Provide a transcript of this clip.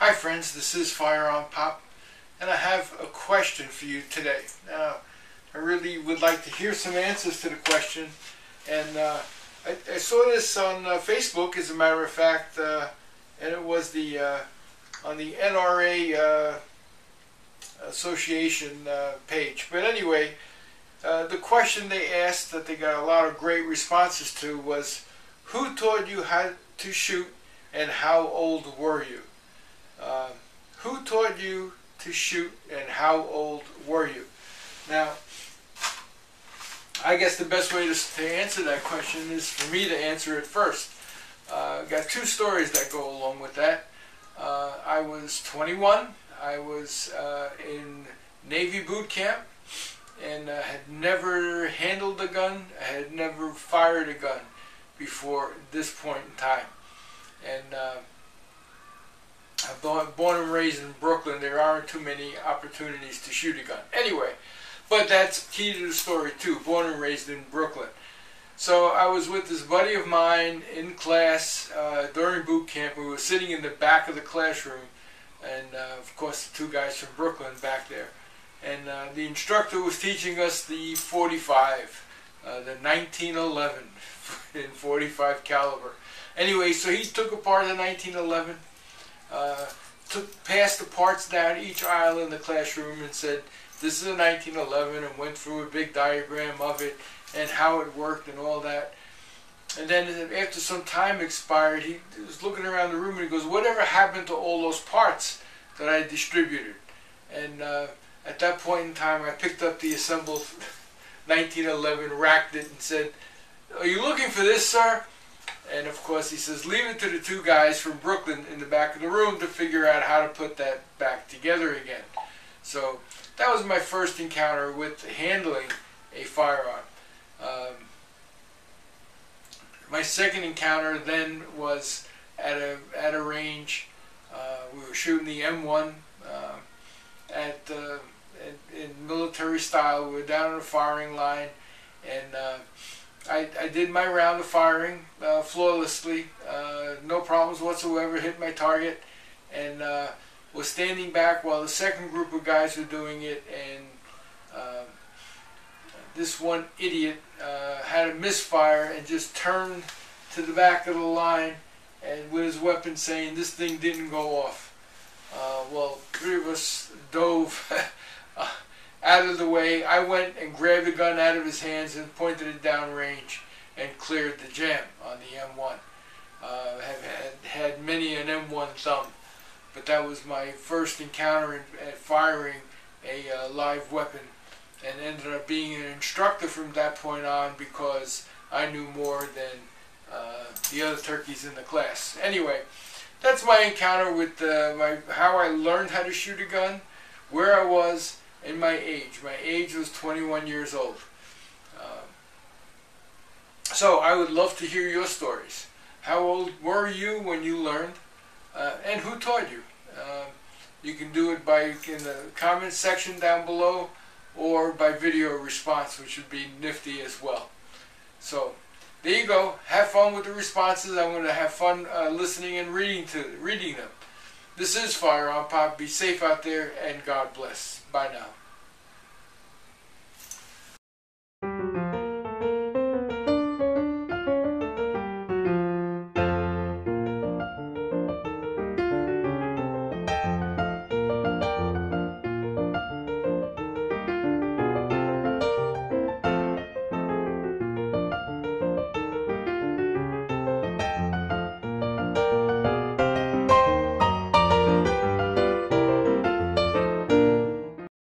Hi friends, this is FirearmPop, and I have a question for you today. Now, I really would like to hear some answers to the question, and I saw this on Facebook, as a matter of fact, and it was on the NRA Association page. But anyway, the question they asked that they got a lot of great responses to was, who taught you how to shoot and how old were you? Who taught you to shoot and how old were you? Now, I guess the best way to answer that question is for me to answer it first. I've got two stories that go along with that. I was 21. I was in Navy boot camp and had never handled a gun. I had never fired a gun before this point in time. And I'm born and raised in Brooklyn. There aren't too many opportunities to shoot a gun. Anyway, but that's key to the story too. Born and raised in Brooklyn. So I was with this buddy of mine in class during boot camp. We were sitting in the back of the classroom, and of course the two guys from Brooklyn back there. And the instructor was teaching us the 45, the 1911 in 45 caliber. Anyway, so he took apart the 1911. Passed the parts down each aisle in the classroom and said, this is a 1911, and went through a big diagram of it and how it worked and all that. And then after some time expired, he was looking around the room and he goes, whatever happened to all those parts that I distributed? And at that point in time, I picked up the assembled 1911, racked it, and said, are you looking for this, sir? And of course he says, leave it to the two guys from Brooklyn in the back of the room to figure out how to put that back together again. So that was my first encounter with handling a firearm. My second encounter then was at a range. We were shooting the M1 in military style. We were down on the firing line, and I did my round of firing flawlessly, no problems whatsoever, hit my target, and was standing back while the second group of guys were doing it, and this one idiot had a misfire and just turned to the back of the line and with his weapon saying, this thing didn't go off. Well, three of us dove out of the way. I went and grabbed the gun out of his hands and pointed it downrange and cleared the jam on the M1. Have had many an M1 thumb, but that was my first encounter at firing a live weapon, and ended up being an instructor from that point on because I knew more than the other turkeys in the class. Anyway, that's my encounter with how I learned how to shoot a gun, where I was, and my age. My age was 21 years old. So I would love to hear your stories. How old were you when you learned, and who taught you? You can do it in the comment section down below, or by video response, which would be nifty as well. So there you go. Have fun with the responses. I'm going to have fun listening and reading them. This is FirearmPop. Be safe out there, and God bless. Bye now.